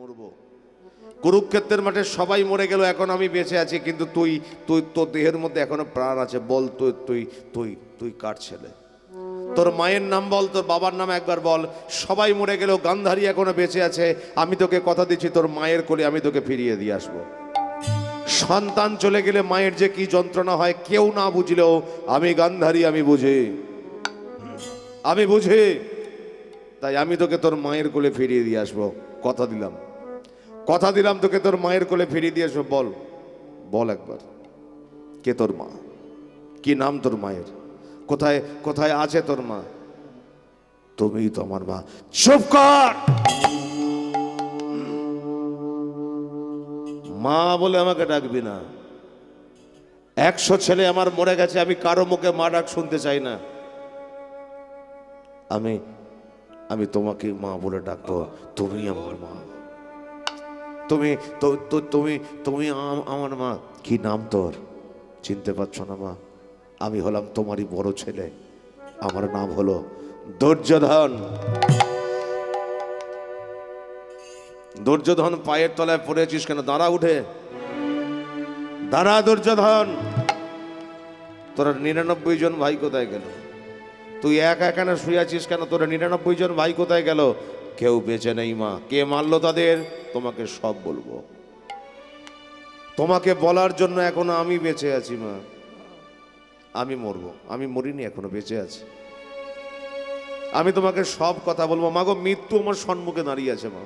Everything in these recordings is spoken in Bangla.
মরবো। কুরুক্ষেত্রের মাঠে সবাই মরে গেল, এখন আমি বেঁচে আছি, কিন্তু তুই তুই তোর দেহের মধ্যে এখনো প্রাণ আছে। বল তুই তুই তুই তুই কার ছেলে? তোর মায়ের নাম বল, তোর বাবার নাম একবার বল। সবাই মরে গেল, গান্ধারী এখনো বেঁচে আছে। আমি তোকে কথা দিচ্ছি, তোর মায়ের কোলে আমি তোকে ফিরিয়ে দিয়ে আসবো। সন্তান চলে গেলে মায়ের যে কি যন্ত্রণা হয় কেউ না বুঝলেও আমি গান্ধারী আমি বুঝি, আমি বুঝি। তাই আমি তোকে তোর মায়ের কোলে ফিরিয়ে দিয়ে আসবো। কথা দিলাম, কথা দিলাম তোকে তোর মায়ের কোলে ফিরিয়ে দিয়ে আসবো। বল, বল একবার, কে তোর মা? কি নাম তোর মায়ের? কোথায় কোথায় আছে তোর মা? তুমিই তো আমার মা। চুপ কর! মা বলে আমাকে ডাকবি না। 100 ছেলে আমার মরে গেছে, আমি কারো মুখে মা ডাক শুনতে চাই না। আমি আমি তোমাকে মা বলে ডাকবো। তুমি আমার মা, তুমি তুমি তুমি আমার মা। কি নাম তোর? চিনতে পারছো না মা? আমি হলাম তোমারই বড় ছেলে, আমার নাম হলো দুর্যোধন। দুর্যোধন, পায়ের তলায় পড়েছিস কেন? দাঁড়া, উঠে দাঁড়া দুর্যোধন। তোরা 99 জন ভাই কোথায় গেল? তুই একা এখানে শুয়ে আছিস কেন? তোরা 99 জন ভাই কোথায় গেল? কেউ বেঁচে নেই মা। কে মারলো তাদের? তোমাকে সব বলবো। তোমাকে বলার জন্য এখনো আমি বেঁচে আছি মা। আমি মরবো, আমি মরিনি, এখনো বেঁচে আছি। আমি তোমাকে সব কথা বলবো। মা গো, মৃত্যু আমার সম্মুখে দাঁড়িয়ে আছে মা,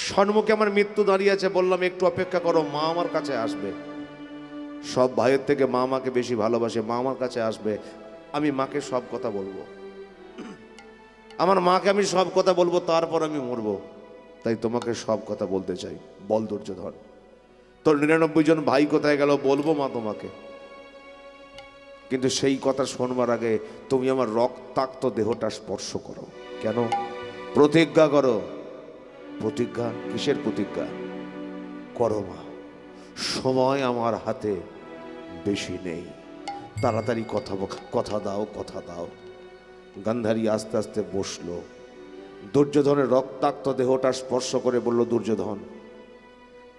সম্মুখে আমার মৃত্যু দাঁড়িয়ে আছে। বললাম একটু অপেক্ষা করো, মা আমার কাছে আসবে। সব ভাইয়ের থেকে মা আমাকে বেশি ভালোবাসে, মা আমার কাছে আসবে। আমি মাকে সব কথা বলবো, আমার মাকে আমি সব কথা বলবো, তারপর আমি মরবো। তাই তোমাকে সব কথা বলতে চাই। বল দুর্যোধন, তোর 99 জন ভাই কোথায় গেল? বলবো মা তোমাকে, কিন্তু সেই কথা শোনবার আগে তুমি আমার রক্তাক্ত দেহটা স্পর্শ করো। কেন? প্রতিজ্ঞা করো। প্রতিজ্ঞা? কিসের প্রতিজ্ঞা? করো মা। সময় আমার হাতে বেশি নেই, তাড়াতাড়ি কথা দাও, কথা দাও। গান্ধারী আস্তে আস্তে বসলো, দুর্যোধনের রক্তাক্ত দেহটা স্পর্শ করে বলল, দুর্যোধন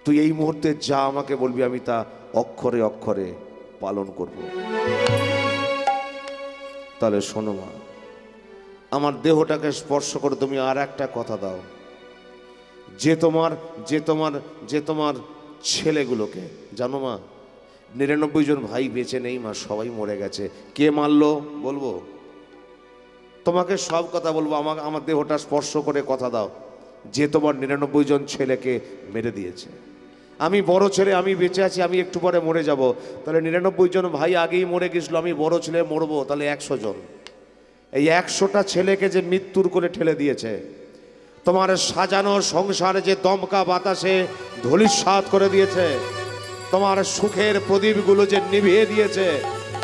তুই এই মুহূর্তে যা আমাকে বলবি আমি তা অক্ষরে অক্ষরে পালন করব। তাহলে শোনো মা, আমার দেহটাকে স্পর্শ করে তুমি আর একটা কথা দাও, যে তোমার ছেলেগুলোকে, জানো মা 99 জন ভাই বেঁচে নেই মা, সবাই মরে গেছে। কে মারলো বলবো, তোমাকে সব কথা বলবো। আমার দেহটা স্পর্শ করে কথা দাও, যে তোমার 99 জন ছেলেকে মেরে দিয়েছে। আমি বড় ছেলে, আমি বেঁচে আছি, আমি একটু পরে মরে যাব। তাহলে 99 জন ভাই আগেই মরে গেছিল, আমি বড় ছেলে মরবো, তাহলে 100 জন। এই 100টা ছেলেকে যে মৃত্যুর করে ঠেলে দিয়েছে, তোমার সাজানো সংসারে যে দমকা বাতাসে ধূলিসাৎ করে দিয়েছে, তোমার সুখের প্রদীপগুলো যে নিভিয়ে দিয়েছে,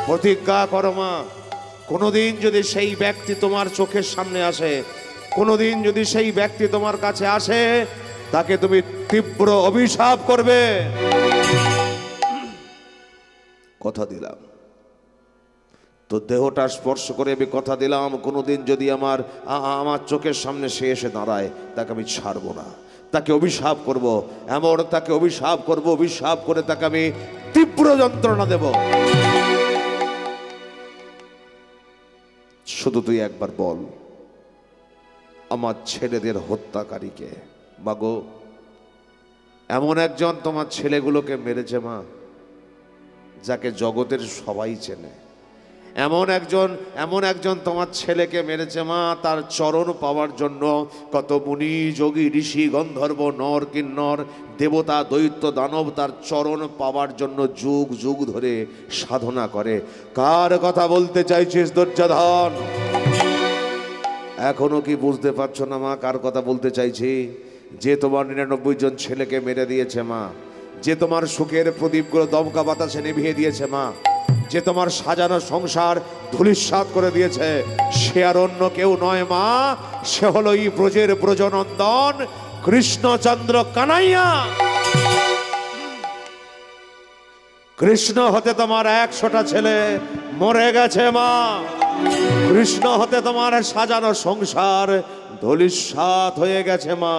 প্রতিজ্ঞা করো মা, কোনোদিন যদি সেই ব্যক্তি তোমার চোখের সামনে আসে, কোনোদিন যদি সেই ব্যক্তি তোমার কাছে আসে, তাকে তুমি তীব্র অভিশাপ করবে। কথা দিলাম, তো দেহটা স্পর্শ করে আমি কথা দিলাম, কোনোদিন যদি আমার চোখের সামনে সে এসে দাঁড়ায়, তাকে আমি ছাড়বো না, তাকে অভিশাপ করব। এমন তাকে অভিশাপ করব, অভিশাপ করে তাকে আমি তীব্র যন্ত্রণা দেব। শুধু তুই একবার বল, আমার ছেলেদের হত্যাকারীকে? মাগো, এমন একজন তোমার ছেলেগুলোকে মেরেছে মা, যাকে জগতের সবাই চেনে। এমন একজন তোমার ছেলেকে মেরেছে মা, তার চরণ পাওয়ার জন্য কত মুনি যোগী ঋষি গন্ধর্ব নর কিন্নর দেবতা দৈত্য দানব তার চরণ পাওয়ার জন্য যুগ যুগ ধরে সাধনা করে। কার কথা বলতে চাইছিস দুর্যোধন? এখনো কি বুঝতে পারছো না মা কার কথা বলতে চাইছি? যে তোমার 99 জন ছেলেকে মেরে দিয়েছে মা, যে তোমার সুখের প্রদীপগুলো দমকা বাতাসে নিভিয়ে দিয়েছে মা, যে তোমার সাজানো সংসার ধূলিসাৎ করে দিয়েছে, সে আর অন্য কেউ নয় মা, সে হলো এই ব্রজের ব্রজনন্দন কৃষ্ণচন্দ্র কানাইয়া। কৃষ্ণ হতে তোমার 100টা ছেলে মরে গেছে মা, কৃষ্ণ হতে তোমার সাজানো সংসার ধূলিসাৎ হয়ে গেছে মা।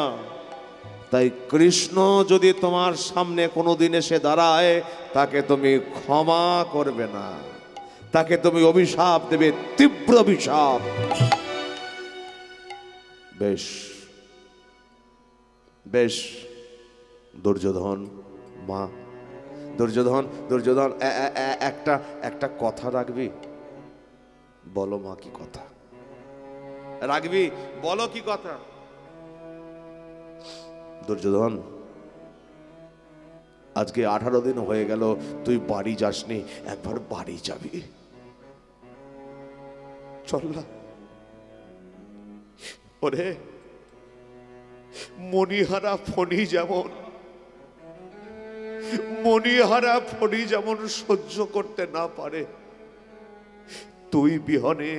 তাই কৃষ্ণ যদি তোমার সামনে কোনোদিন এসে দাঁড়ায়, তাকে তুমি ক্ষমা করবে না, তাকে তুমি অভিশাপ দেবে, তীব্র অভিশাপ। বেশ বেশ দুর্যোধন মা, দুর্যোধন দুর্যোধন একটা একটা কথা রাখবি? বলো মা, কি কথা রাখবি? বলো কি কথা? দুর্যোধন, আজকে 18 দিন হয়ে গেল তুই বাড়ি যাসনি, একবার বাড়ি যাবি? চল না। ওরে মণিহারা ফণি যেমন, মণিহারা ফণি যেমন সহ্য করতে না পারে, তুই বিহনে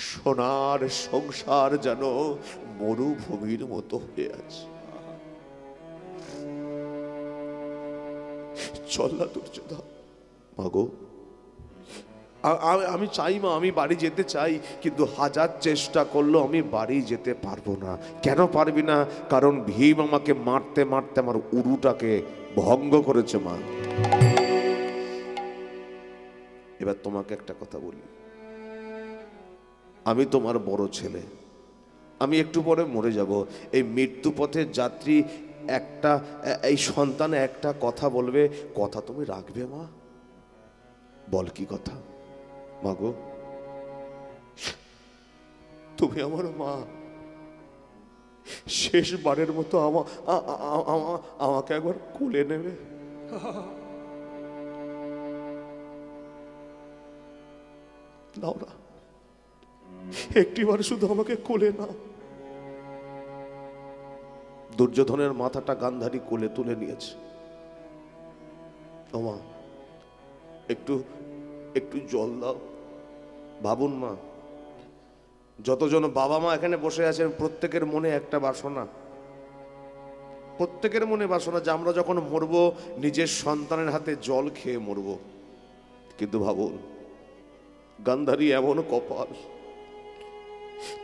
সোনার সংসার যেন মরুভূমির মতো হয়ে আছে। চল না দুর্যোধন। মাগো, আমি চাই মা, আমি বাড়ি যেতে চাই, কিন্তু হাজার চেষ্টা করলেও আমি বাড়ি যেতে পারবো না। কেন পারবি না? কারণ ভীম আমাকে মারতে মারতে আমার উরুটাকে ভঙ্গ করেছে মা। এবার তোমাকে একটা কথা বলি, আমি তোমার বড় ছেলে, আমি একটু পরে মরে যাব। এই মৃত্যু পথের যাত্রী একটা, এই সন্তান একটা কথা বলবে, কথা তুমি রাখবে মা? বল কি কথা? মাগো, তুমি আমার মা, শেষবারের মতো আমাকে একবার কোলে নেবে? নাও না, একটিবার শুধু আমাকে কোলে নাও। দুর্যোধনের মাথাটা গান্ধারী কোলে তুলে নিয়েছে। ও মা, একটু একটু জল দাও। ভাবুন মা, যতজন বাবা মা এখানে বসে আছেন, প্রত্যেকের মনে একটা বাসনা, প্রত্যেকের মনে বাসনা যে আমরা যখন মরবো নিজের সন্তানের হাতে জল খেয়ে মরবো। কিন্তু ভাবুন, গান্ধারী এমন কপাল,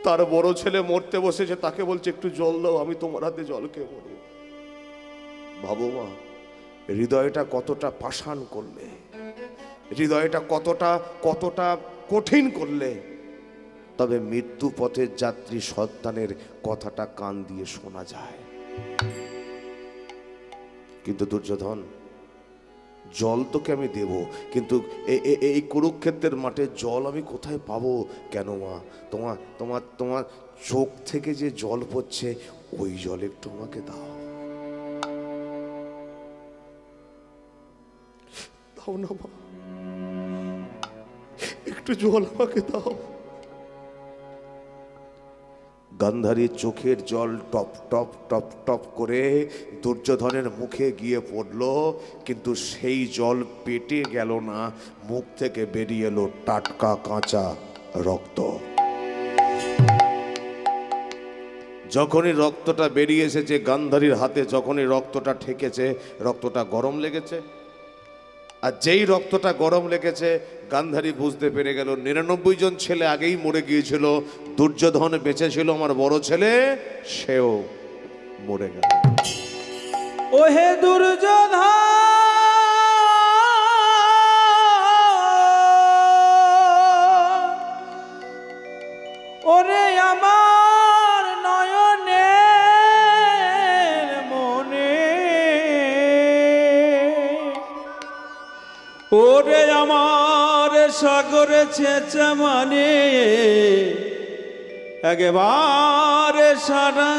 তার বড় ছেলে মরতে বসেছে, তাকে বলছে একটু জল দাও, আমি তোমার হাতে জল খেয়ে মরবো। ভাবো মা, হৃদয়টা কতটা পাষাণ করলে, হৃদয়টা কতটা কতটা কঠিন করলে, তবে মৃত্যু পথের যাত্রী সন্তানের কথাটা কান দিয়ে শোনা যায়। কিন্তু দুর্যোধন, জল তোকে আমি দেব, কিন্তু এই কুরুক্ষেত্রের মাঠে জল আমি কোথায় পাবো? কেন মা, তোমার তোমার তোমার চোখ থেকে যে জল পড়ছে, ওই জল একটু আমাকে দাও। দাও না মা, একটু জল আমাকে দাও। গান্ধারীর চোখের জল টপ টপ টপ টপ করে দুর্যোধনের মুখে গিয়ে পড়ল, কিন্তু সেই জল পেটে গেল না, মুখ থেকে বেরিয়ে এলো টাটকা কাঁচা রক্ত। যখনই রক্তটা বেরিয়ে এসেছে গান্ধারীর হাতে, যখনই রক্তটা ঠেকেছে, রক্তটা গরম লেগেছে। আর যেই রক্তটা গরম লেগেছে, গান্ধারী বুঝতে পেরে গেল 99 জন ছেলে আগেই মরে গিয়েছিল, দুর্যোধন বেঁচে ছিল, আমার বড় ছেলে সেও মরে গেল। ওহে দুর্যোধন, ওরে আমার নয়নের মনে, ওরে আমার সাগরে ছেঁচা মানে, একেবারে সারা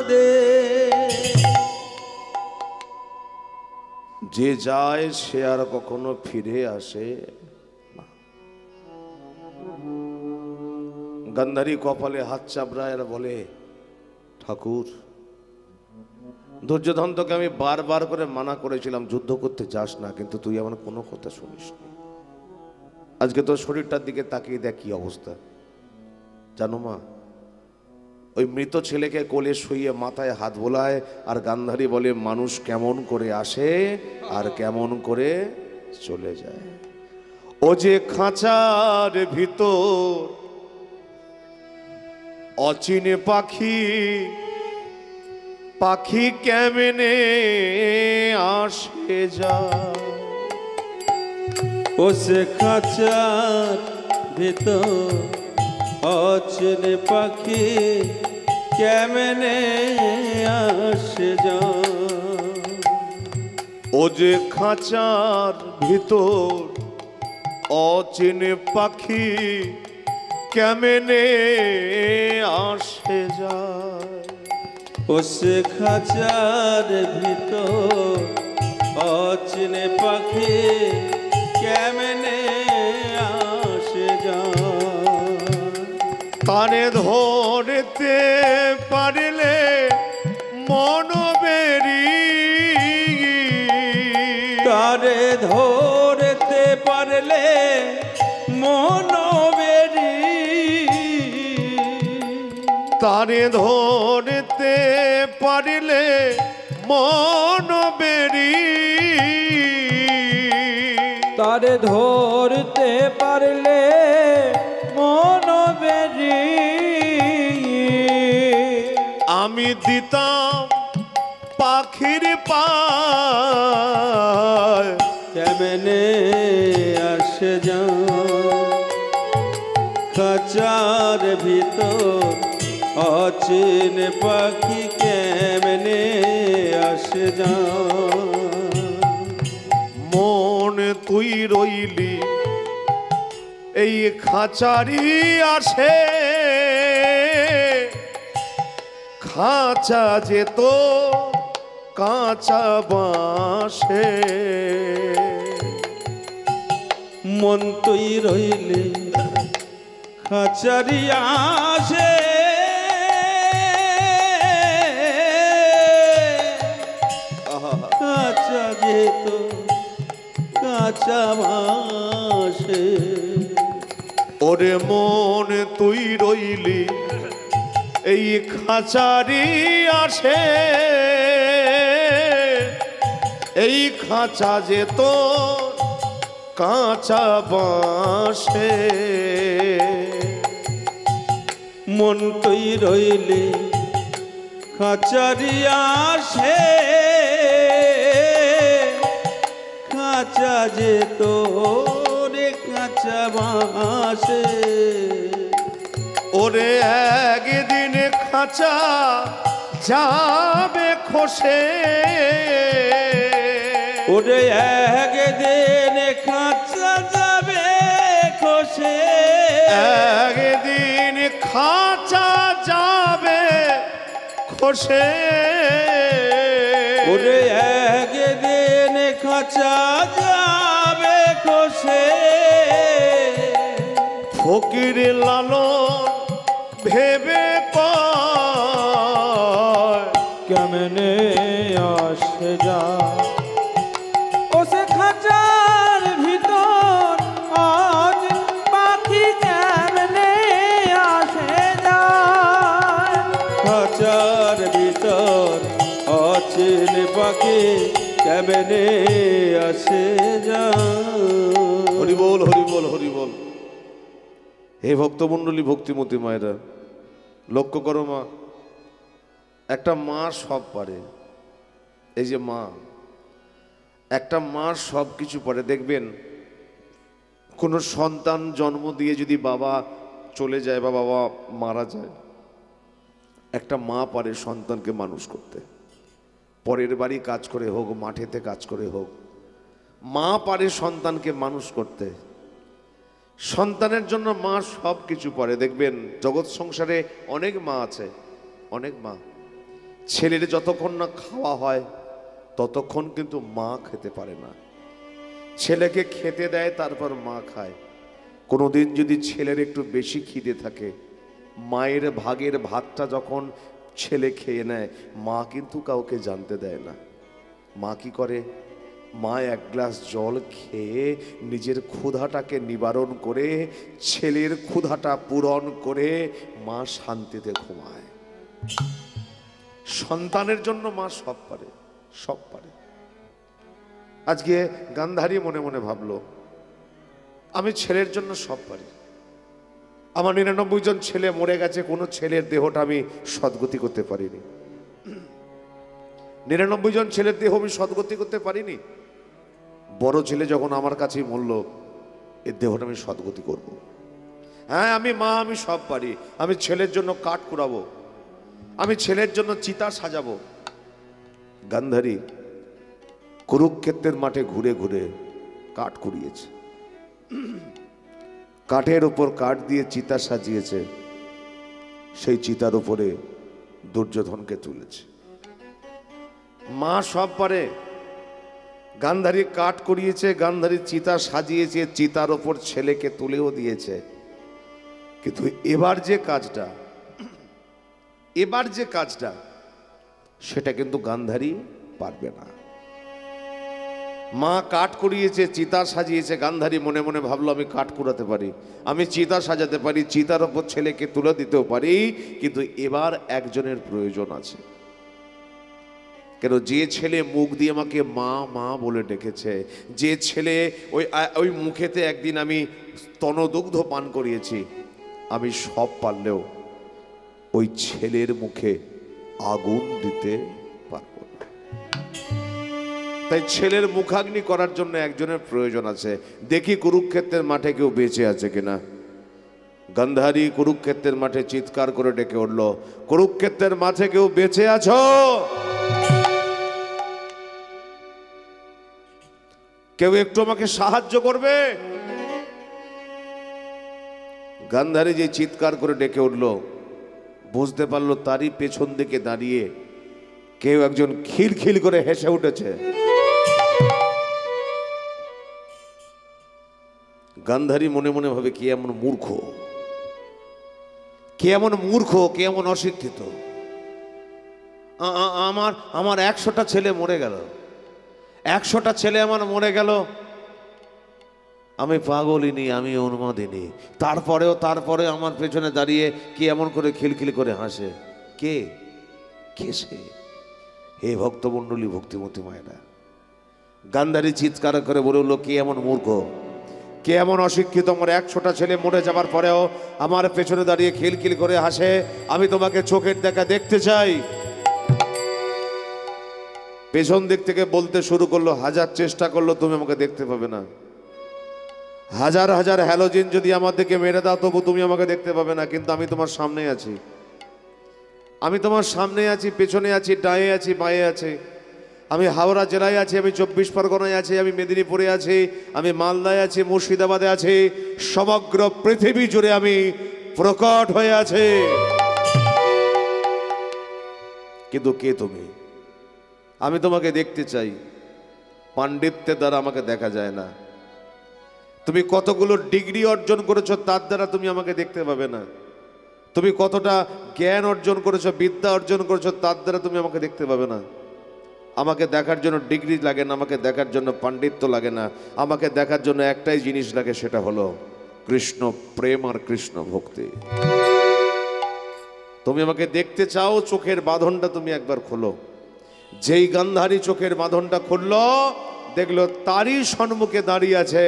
দে। যে যায় সে আর কখনো ফিরে আসে না। গান্ধারী কপালে হাত চাপড়ায় আর বলে, ঠাকুর, দুর্যোধন তোকে আমি বারবার করে মানা করেছিলাম যুদ্ধ করতে যাস না, কিন্তু তুই আমার কোনো কথা শুনিস না। আজকে তোর শরীরটার দিকে তাকিয়ে দেখ কি অবস্থা। জানো মা, ওই মৃত ছেলেকে কোলে শুইয়ে মাথায় হাত বোলায়, আর গান্ধারী বলে মানুষ কেমন করে আসে আর কেমন করে চলে যায়। ও যে খাঁচার ভিতর অচিনে পাখি পাখি কেমনে আসে যায়। ও সে খাঁচার ভিতর অচেনে পাখি কেমনে আসে যায়। ও যে খাঁচার ভিতর অচিনে পাখি কেমনে আসে যায়। ও সে খাঁচার ভিতর অচেনে পাখি কেমনে আসে যায়। কানে ধরতে পারলে মন বেরি, তারে ধরতে পারলে মন বেরি, তারে ধরতে পারলে মন বেরি, তারে ধরতে পারলে মন বেরি। আমি দিতাম পাখির পায় কেমনে আসে যায়। খাঁচার ভিতর অচেনে পাখি কেমনে আসে যায়। মন তুই রইলি এই খাঁচারি আসে, খাঁচা যেত কাঁচা বাঁশে। মন তুই রইলে খাঁচারি আসে, কাঁচা যেত কাঁচা বাসে। ওরে মন তুই রইলি এই খাঁচারি আসে, এই খাঁচা যেত কাঁচা বাঁশে। মন তুই রইলে খাঁচারি আসে, খাঁচা যেত রে কাঁচা বাসে। ওরে একদিন খাঁচা যাবে খসে, ওরে একদিন খাঁচা যাবে খসে, একদিন খাঁচা যাবে খসে। ওরে একদিন খাঁচা যাবে খসে। ফকির লালন ভেবে কয় কেমনে আসে যায়। ও সে খাঁচার ভিতর আজ পাখি কেমনে আসে যায়। খাঁচার ভিতর অচেনে পাখি কেমনে আসে যায়। হরি বল হরি বল হরি বল। হে ভক্তমণ্ডলী ভক্তিমতী মায়েরা, লক্ষ্য করো মা, একটা মা সব পারে। এই যে মা, একটা মা সব কিছু পারে। দেখবেন কোনো সন্তান জন্ম দিয়ে যদি বাবা চলে যায় বা বাবা মারা যায়, একটা মা পারে সন্তানকে মানুষ করতে। পরের বাড়ি কাজ করে হোক, মাঠেতে কাজ করে হোক, মা পারে সন্তানকে মানুষ করতে। সন্তানের জন্য মা সব কিছু পারে। দেখবেন জগৎ সংসারে অনেক মা আছে, অনেক মা। ছেলের যতক্ষণ না খাওয়া হয় ততক্ষণ কিন্তু মা খেতে পারে না। ছেলেকে খেতে দেয়, তারপর মা খায়। কোনোদিন যদি ছেলের একটু বেশি খিদে থাকে, মায়ের ভাগের ভাতটা যখন ছেলে খেয়ে নেয়, মা কিন্তু কাউকে জানতে দেয় না। মা কি করে? মা এক গ্লাস জল খেয়ে নিজের ক্ষুধাটাকে নিবারণ করে, ছেলের ক্ষুধাটা পূরণ করে মা শান্তিতে ঘুমায়। সন্তানের জন্য মা সব পারে, সব পারে। আজকে গান্ধারী মনে মনে ভাবলো, আমি ছেলের জন্য সব পারি, আমার 99 জন ছেলে মরে গেছে, কোনো ছেলের দেহটা আমি সদ্গতি করতে পারিনি। 99 জন ছেলের দেহ আমি সদ্গতি করতে পারিনি। বড় ছেলে যখন আমার কাছেই মরল, এর দেহটা আমি সদ্গতি করব। হ্যাঁ, আমি মা, আমি সব পারি। আমি ছেলের জন্য কাঠ কুড়াবো, আমি ছেলের জন্য চিতা সাজাবো। গান্ধারী কুরুক্ষেত্রের মাঠে ঘুরে ঘুরে কাঠ কুড়িয়েছে, কাঠের উপর কাঠ দিয়ে চিতা সাজিয়েছে, সেই চিতার উপরে দুর্যোধনকে তুলেছে। মা সব পারে। গান্ধারী কাঠ করিয়েছে, গান্ধারী চিতা সাজিয়েছে, চিতার ওপর ছেলেকে তুলেও দিয়েছে। কিন্তু এবার যে কাজটা সেটা কিন্তু গান্ধারী পারবে না। মা কাঠ করিয়েছে, চিতা সাজিয়েছে, গান্ধারী মনে মনে ভাবলো আমি কাঠ কুড়াতে পারি, আমি চিতা সাজাতে পারি, চিতার ওপর ছেলেকে তুলে দিতেও পারি, কিন্তু এবার একজনের প্রয়োজন আছে। কেন, যে ছেলে মুখ দিয়ে আমাকে মা মা বলে ডেকেছে, যে ছেলে ওই মুখেতে একদিন আমি স্তনদুগ্ধ পান করিয়েছি, আমি সব পারলেও ওই ছেলের মুখে আগুন দিতে পারবো না। তাই ছেলের মুখাগ্নি করার জন্য একজনের প্রয়োজন আছে। দেখি কুরুক্ষেত্রের মাঠে কেউ বেঁচে আছে কিনা। গান্ধারী কুরুক্ষেত্রের মাঠে চিৎকার করে ডেকে উঠল, কুরুক্ষেত্রের মাঠে কেউ বেঁচে আছো? কেউ একটু আমাকে সাহায্য করবে? গান্ধারী যে চিৎকার করে ডেকে উঠল, বুঝতে পারলো তারই পেছন দিকে দাঁড়িয়ে কেউ একজন খিলখিল করে হেসে উঠেছে। গান্ধারী মনে মনে ভাবে, কে এমন মূর্খ, কে এমন মূর্খ, কে এমন অশিক্ষিত। আমার 100টা ছেলে মরে গেল, 100টা ছেলে আমার মরে গেল, আমি পাগলিনি, আমি উন্মাদিনী, তারপরে আমার পেছনে দাঁড়িয়ে কি এমন করে খিলখিল করে হাসে। কে সে? হে ভক্তমণ্ডলী, ভক্তিমতী মায়েরা, গান্ধারী চিৎকার করে বলে উঠল, কে এমন মূর্খ, কে এমন অশিক্ষিত, আমার 100টা ছেলে মরে যাবার পরেও আমার পেছনে দাঁড়িয়ে খিলখিল করে হাসে? আমি তোমাকে চোখের দেখা দেখতে চাই। পেছন দিক থেকে বলতে শুরু করলো, হাজার চেষ্টা করলো তুমি আমাকে দেখতে পাবে না, হাজার হাজার হ্যালোজিন যদি আমার দিকে মেরে দাও তবু তুমি আমাকে দেখতে পাবে না, কিন্তু আমি তোমার সামনে আছি, আমি তোমার সামনে আছি, পেছনে আছি, ডায়ে আছি, বাঁয়ে আছি, আমি হাওড়া জেলায় আছি, আমি 24 পরগনায় আছি, আমি মেদিনীপুরে আছি, আমি মালদায় আছি, মুর্শিদাবাদে আছি, সমগ্র পৃথিবী জুড়ে আমি প্রকট হয়ে আছি। কিন্তু কে তুমি? আমি তোমাকে দেখতে চাই, পাণ্ডিত্যের দ্বারা আমাকে দেখা যায় না, তুমি কতগুলো ডিগ্রি অর্জন করেছো তার দ্বারা তুমি আমাকে দেখতে পাবে না, তুমি কতটা জ্ঞান অর্জন করেছো, বিদ্যা অর্জন করেছো তার দ্বারা তুমি আমাকে দেখতে পাবে না। আমাকে দেখার জন্য ডিগ্রি লাগে না, আমাকে দেখার জন্য পাণ্ডিত্য লাগে না, আমাকে দেখার জন্য একটাই জিনিস লাগে, সেটা হলো কৃষ্ণ প্রেম আর কৃষ্ণ ভক্তি। তুমি আমাকে দেখতে চাও, চোখের বাঁধনটা তুমি একবার খোলো। যেই গান্ধারী চোখের বাঁধনটা খুললো, দেখলো তারই সম্মুখে দাঁড়িয়ে আছে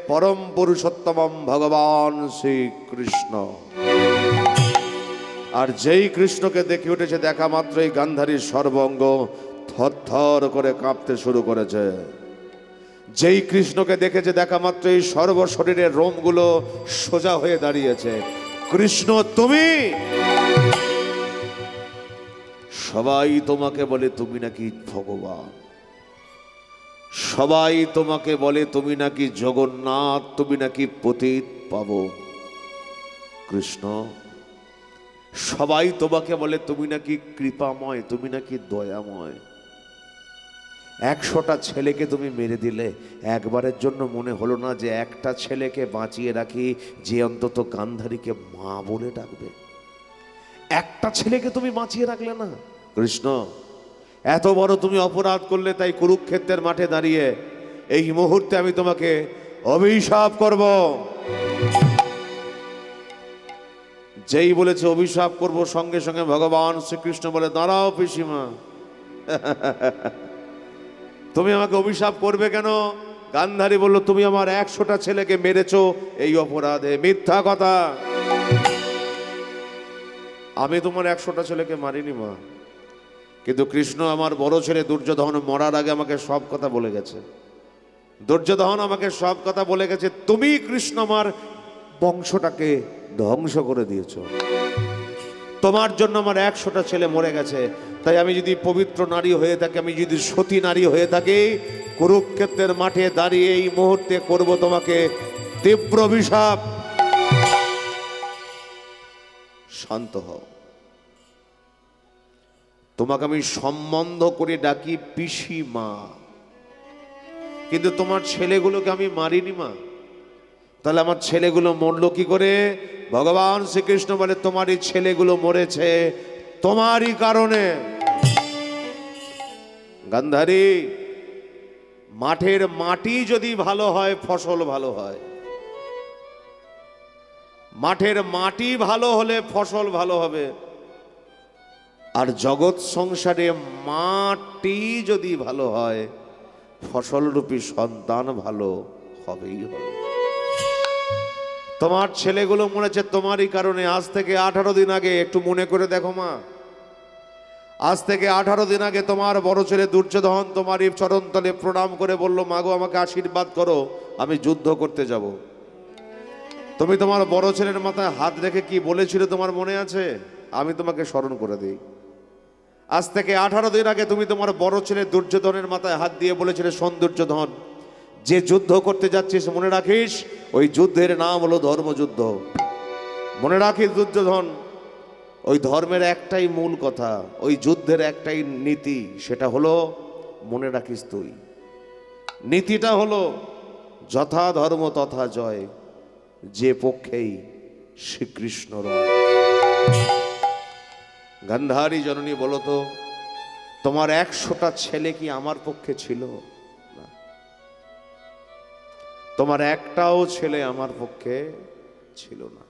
পরম পুরুষোত্তম ভগবান শ্রীকৃষ্ণ। আর যেই কৃষ্ণকে দেখে উঠেছে, দেখা মাত্রই গান্ধারীর সর্বাঙ্গ থরথর করে কাঁপতে শুরু করেছে। যেই কৃষ্ণকে দেখেছে, দেখা মাত্রই সর্বশরীরের রোমগুলো সোজা হয়ে দাঁড়িয়েছে। কৃষ্ণ তুমি? সবাই তোমাকে বলে তুমি নাকি ভগবান, সবাই তোমাকে বলে তুমি নাকি জগন্নাথ, তুমি নাকি পতিত পাবন। কৃষ্ণ, সবাই তোমাকে বলে তুমি নাকি কৃপাময়, তুমি নাকি দয়াময়। 100টা ছেলেকে তুমি মেরে দিলে, একবারের জন্য মনে হলো না যে একটা ছেলেকে বাঁচিয়ে রাখি, যে অন্তত গান্ধারীকে মা বলে ডাকবে? একটা ছেলেকে তুমি বাঁচিয়ে রাখলে না। কৃষ্ণ, এত বড় তুমি অপরাধ করলে, তাই কুরুক্ষেত্রের মাঠে দাঁড়িয়ে এই মুহূর্তে আমি তোমাকে অভিশাপ করব। যেই বলেছে অভিশাপ করব, সঙ্গে সঙ্গে ভগবান শ্রীকৃষ্ণ বলে, দাঁড়াও পিসিমা, তুমি আমাকে অভিশাপ করবে কেন? গান্ধারী বলল, তুমি আমার 100টা ছেলেকে মেরেছো, এই অপরাধে। মিথ্যা কথা। আমি তোমার 100টা ছেলেকে মারিনি মা, কিন্তু কৃষ্ণ আমার বড় ছেলে দুর্যোধন মরার আগে আমাকে সব কথা বলে গেছে। দুর্যোধন আমাকে সব কথা বলে গেছে, তুমি কৃষ্ণ আমার বংশটাকে ধ্বংস করে দিয়েছ, তোমার জন্য আমার 100টা ছেলে মরে গেছে। তাই আমি যদি পবিত্র নারী হয়ে থাকি, আমি যদি সতী নারী হয়ে থাকি, কুরুক্ষেত্রের মাঠে দাঁড়িয়ে এই মুহূর্তে করব তোমাকে তীব্র অভিশাপ। শান্ত হও। তোমাকে আমি সম্বন্ধ করে ডাকি পিসিমা, কিন্তু তোমার ছেলেগুলোকে আমি মারিনি মা। তাহলে আমার ছেলেগুলো মরলো কি করে? ভগবান শ্রীকৃষ্ণ বলে তোমারই ছেলেগুলো মরেছে তোমারই কারণে। গান্ধারী, মাঠের মাটি যদি ভালো হয় ফসল ভালো হয়, মাঠের মাটি ভালো হলে ফসল ভালো হবে, আর জগৎ সংসারে মাটি যদি ভালো হয় ফসলরূপী সন্তান ভালো হবেই হবে। তোমার ছেলেগুলো মরেছে তোমারই কারণে। আজ থেকে 18 দিন আগে, একটু মনে করে দেখো মা, আজ থেকে 18 দিন আগে তোমার বড় ছেলে দুর্যোধন তোমারই চরণতলে প্রণাম করে বলল, মাগো আমাকে আশীর্বাদ করো, আমি যুদ্ধ করতে যাব। তুমি তোমার বড় ছেলের মাথায় হাত রেখে কি বলেছিলে তোমার মনে আছে? আমি তোমাকে স্মরণ করে দিই। আজ থেকে 18 দিন আগে তুমি তোমার বড় ছেলে দুর্যোধনের মাথায় হাত দিয়ে বলেছিলে, শোন দুর্যোধন, যে যুদ্ধ করতে যাচ্ছিস মনে রাখিস ওই যুদ্ধের নাম হলো ধর্মযুদ্ধ। মনে রাখিস দুর্যোধন, ওই ধর্মের একটাই মূল কথা, ওই যুদ্ধের একটাই নীতি, সেটা হলো মনে রাখিস তুই। নীতিটা হলো যথা ধর্ম তথা জয়, যে পক্ষেই শ্রীকৃষ্ণ রয়। গান্ধারী জননী, বলো তো তোমার 100টা ছেলে কি আমার পক্ষে ছিল? না, তোমার একটাও ছেলে আমার পক্ষে ছিল না।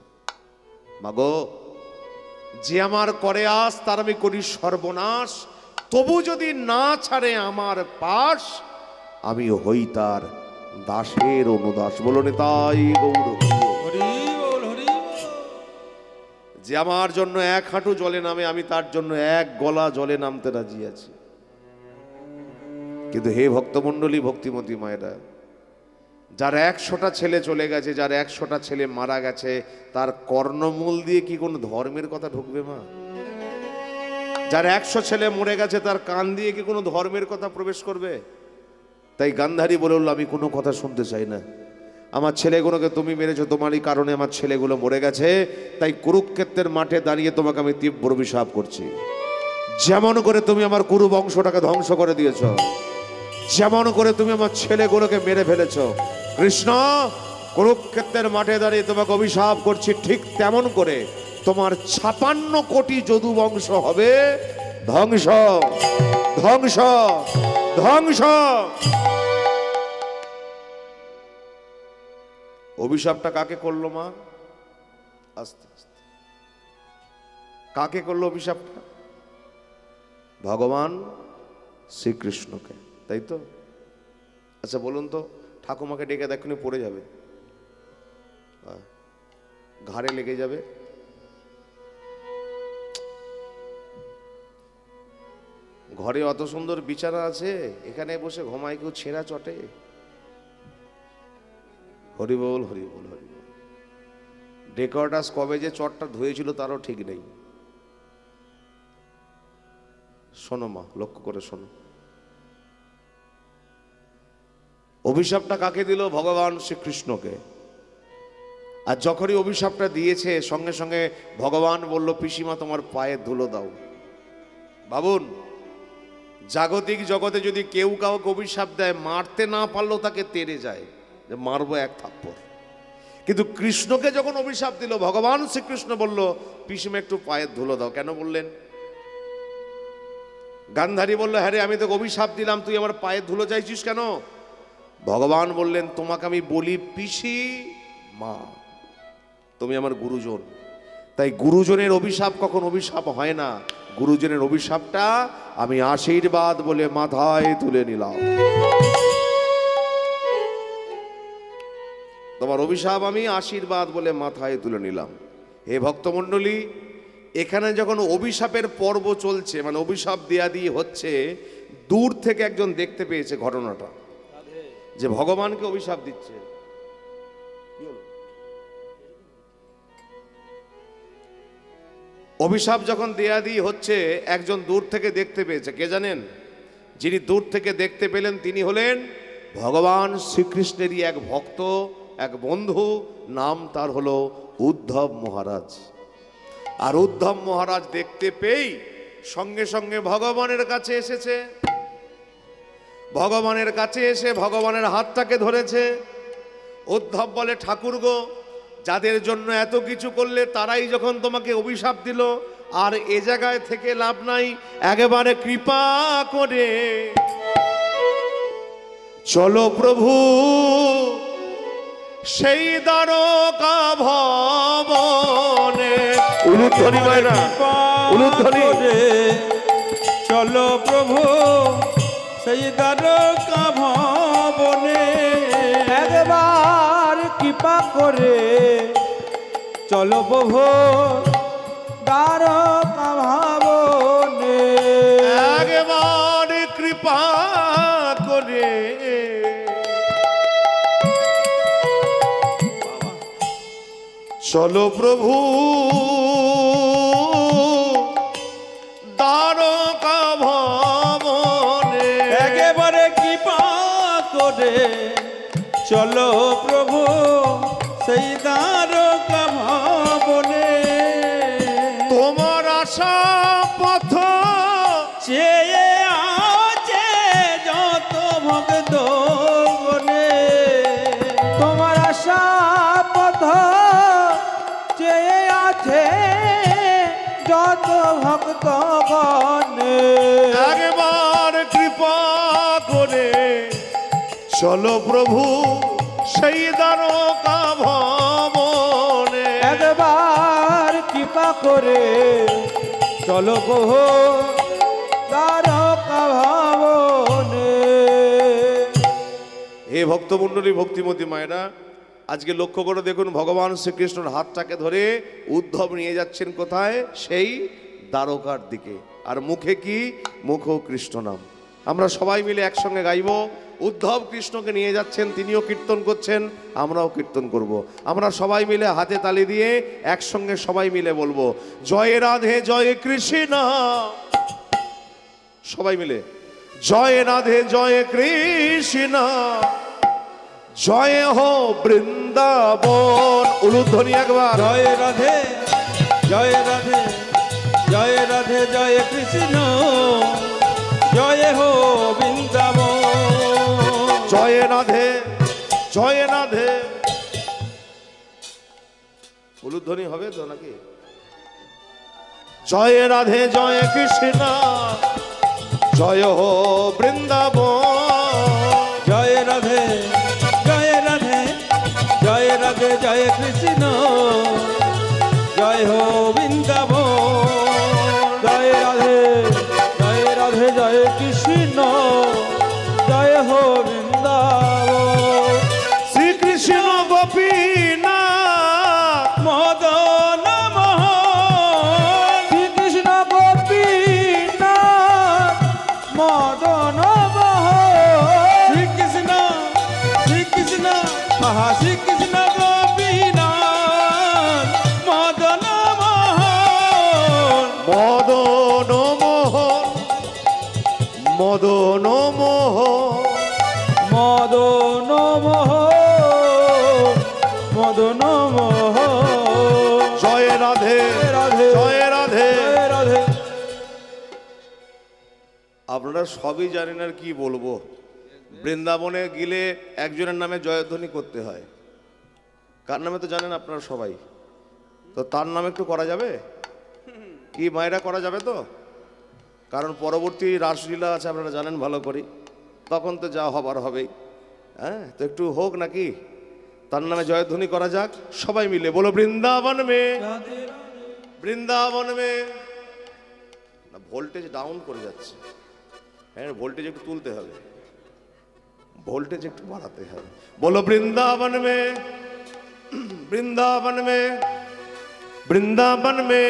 মাগো, যে আমার করে আস তার আমি করি সর্বনাশ, তবু যদি না ছাড়ে আমার পাশ, আমি হই তার দাসের অনুদাস। বলো নিতাই গৌর। যে আমার জন্য 1 হাঁটু জলে নামে, আমি তার জন্য 1 গলা জলে নামতে রাজি আছি। কিন্তু হে ভক্তমণ্ডলী, ভক্তিমতী মায়েরা, যার 100টা ছেলে চলে গেছে, যার 100টা ছেলে মারা গেছে, তার কর্ণমূল দিয়ে কি কোনো ধর্মের কথা ঢুকবে মা? যার 100 ছেলে মরে গেছে, তার কান দিয়ে কি কোনো ধর্মের কথা প্রবেশ করবে? তাই গান্ধারী বলে উঠল, আমি কোনো কথা শুনতে চাই না। আমার ছেলেগুলোকে তুমি মেরেছো, তোমারই কারণে আমার ছেলেগুলো মরে গেছে। তাই কুরুক্ষেত্রের মাঠে দাঁড়িয়ে তোমাকে আমি তীব্র অভিশাপ করছি। যেমন করে তুমি আমার কুরু বংশটাকে ধ্বংস করে দিয়েছ, যেমন করে তুমি আমার ছেলেগুলোকে মেরে ফেলেছ, কৃষ্ণ কুরুক্ষেত্রের মাঠে দাঁড়িয়ে তোমাকে অভিশাপ করছি, ঠিক তেমন করে তোমার 56 কোটি যদু বংশ হবে ধ্বংস, ধ্বংস, ধ্বংস। অভিশাপটা কাকে করলো মা? আস্তে আস্তে কাকে করলো অভিশাপটা? ভগবান শ্রীকৃষ্ণকে, তাই তো? আচ্ছা বলুন তো, ঠাকুমাকে ডেকে দেখুন, পড়ে যাবে, ঘাড়ে লেগে যাবে। ঘরে অত সুন্দর বিছানা আছে, এখানে বসে ঘুমায় কেউ ছেঁড়া চটে? হরি বল, হরি বল, হরি বল। ডেকর্টাস কবে যে চটটা ধুয়েছিল তারও ঠিক নেই। শোনো মা, লক্ষ্য করে শোনো, অভিশাপটা কাকে দিল? ভগবান শ্রীকৃষ্ণকে। আর যখনই অভিশাপটা দিয়েছে, সঙ্গে সঙ্গে ভগবান বলল, পিসিমা তোমার পায়ে ধুলো দাও। ভাবুন, জাগতিক জগতে যদি কেউ কাউকে অভিশাপ দেয়, মারতে না পারলেও তাকে তেড়ে যায় যে মারবো 1 থাপ্পড়। কিন্তু কৃষ্ণকে যখন অভিশাপ দিল, ভগবান শ্রীকৃষ্ণ বলল, পিসিমা একটু পায়ের ধুলো দাও। কেন বললেন? গান্ধারী বলল, হ্যাঁ রে, আমি তোকে অভিশাপ দিলাম, তুই আমার পায়ের ধুলো চাইছিস কেন? ভগবান বললেন, তোমাকে আমি বলি পিসি মা, তুমি আমার গুরুজন। তাই গুরুজনের অভিশাপ কখন অভিশাপ হয় না। গুরুজনের অভিশাপটা আমি আশীর্বাদ বলে মাথায় তুলে নিলাম। তোমার অভিশাপ আমি আশীর্বাদ বলে মাথায় তুলে নিলাম। হে ভক্তমণ্ডলী, এখানে যখন অভিশাপের পর্ব চলছে, মানে অভিশাপ দেয়া দিয়ে হচ্ছে, দূর থেকে একজন দেখতে পেয়েছে ঘটনাটা, যে ভগবানকে অভিশাপ দিচ্ছে। অভিশাপ যখন দেয়া দিয়ে হচ্ছে, একজন দূর থেকে দেখতে পেয়েছে। কে জানেন? যিনি দূর থেকে দেখতে পেলেন তিনি হলেন ভগবান শ্রীকৃষ্ণেরই এক ভক্ত, এক বন্ধু, নাম তার হলো উদ্ধব মহারাজ। আর উদ্ধব মহারাজ দেখতে পেয়েই সঙ্গে সঙ্গে ভগবানের কাছে এসেছে। ভগবানের কাছে এসে ভগবানের হাতটাকে ধরেছে। উদ্ধব বলে, ঠাকুর গো, যাদের জন্য এত কিছু করলে তারাই যখন তোমাকে অভিশাপ দিল, আর এ জায়গায় থেকে লাভ নাই, একেবারে কৃপা করে চলো প্রভু সেই দ্বারকা ভবনে। উলুধ্বনি মায়েরা, উলুধ্বনি। চলো প্রভু সেই দ্বারকা ভবনে, একবার কৃপা করে চলো প্রভু দ্বারকা ভবনে, একবার কৃপা করে চলো প্রভু দ্বারকা ভবনে, একেবারে কৃপা করে চলো প্রভু সেই দ্বারকা ভবনে। তোমার আশা পথ চেয়ে আছে যত ভক্ত গণে, তোমার আশা পথ চেয়ে আছে যত ভক্ত গণে, একবার কৃপা করে চলো প্রভু সেই দ্বারকা ভবনে, একবার কৃপা করে চলো প্রভু দ্বারকা ভবনে। হে ভক্তমণ্ডলী, ভক্তিমতী মায়েরা, আজকে লক্ষ্য করে দেখুন, ভগবান শ্রীকৃষ্ণের হাতটাকে ধরে উদ্ধব নিয়ে যাচ্ছেন কোথায়? সেই দ্বারকার দিকে। আর মুখে কি? মুখও কৃষ্ণ নাম। আমরা সবাই মিলে একসঙ্গে গাইব। উদ্ধব কৃষ্ণকে নিয়ে যাচ্ছেন, তিনিও কীর্তন করছেন, আমরাও কীর্তন করব। আমরা সবাই মিলে হাতে তালি দিয়ে একসঙ্গে সবাই মিলে বলবো, জয় রাধে জয় কৃষ্ণ। সবাই মিলে জয় রাধে জয় কৃষ্ণ, জয় হো বৃন্দাবন। উলুধ্বনি একবার। জয় রাধে জয় রাধে জয় রাধে জয় কৃষ্ণ, জয় হো বৃন্দাবন। জয় রাধে জয় রাধে। উলুধ্বনি হবে তো নাকি? জয় রাধে জয় কৃষ্ণ, জয় হো বৃন্দাবন। জয় রাধে জয় রাধে জয় রাধে জয় কৃষ্ণ, জয় হো বৃন্দাবন। জয় রাধে জয় রাধে জয় কৃষ্ণ, জয় হো বৃন্দাবন। শ্রীকৃষ্ণ গোপীনাথ মদন মোহন, শ্রীকৃষ্ণ গোপীনাথ মদন মোহন, শ্রীকৃষ্ণ শ্রীকৃষ্ণ মহা শ্রীকৃষ্ণ গোপীনাথ মদন মোহন। মদন মোহন, মদন মোহন। মদন মোহন, মদন মোহন। জয় রাধে রাধে জয় রাধে। জয় রাধে। আপনারা সবই জানেন, আর কি বলবো। বৃন্দাবনে গেলে একজনের নামে জয়ধ্বনি করতে হয়। কার নামে তো জানেন আপনারা সবাই, তো তার নামে একটু করা যাবে কি মায়েরা? করা যাবে তো? কারণ পরবর্তী রাসলীলা আছে, আপনারা জানেন ভালো করে, তখন তো যা হবার হবেই। হ্যাঁ, তো একটু হোক নাকি? তার নামে জয়ধ্বনি করা যাক সবাই মিলে। বলো বৃন্দাবন মে, বৃন্দাবন মে। না, ভোল্টেজ ডাউন করে যাচ্ছে। হ্যাঁ, ভোল্টেজ একটু তুলতে হবে, ভোল্টেজ একটু বাড়াতে হবে। বলো বৃন্দাবন মে, বৃন্দাবন মে, বৃন্দাবন মে।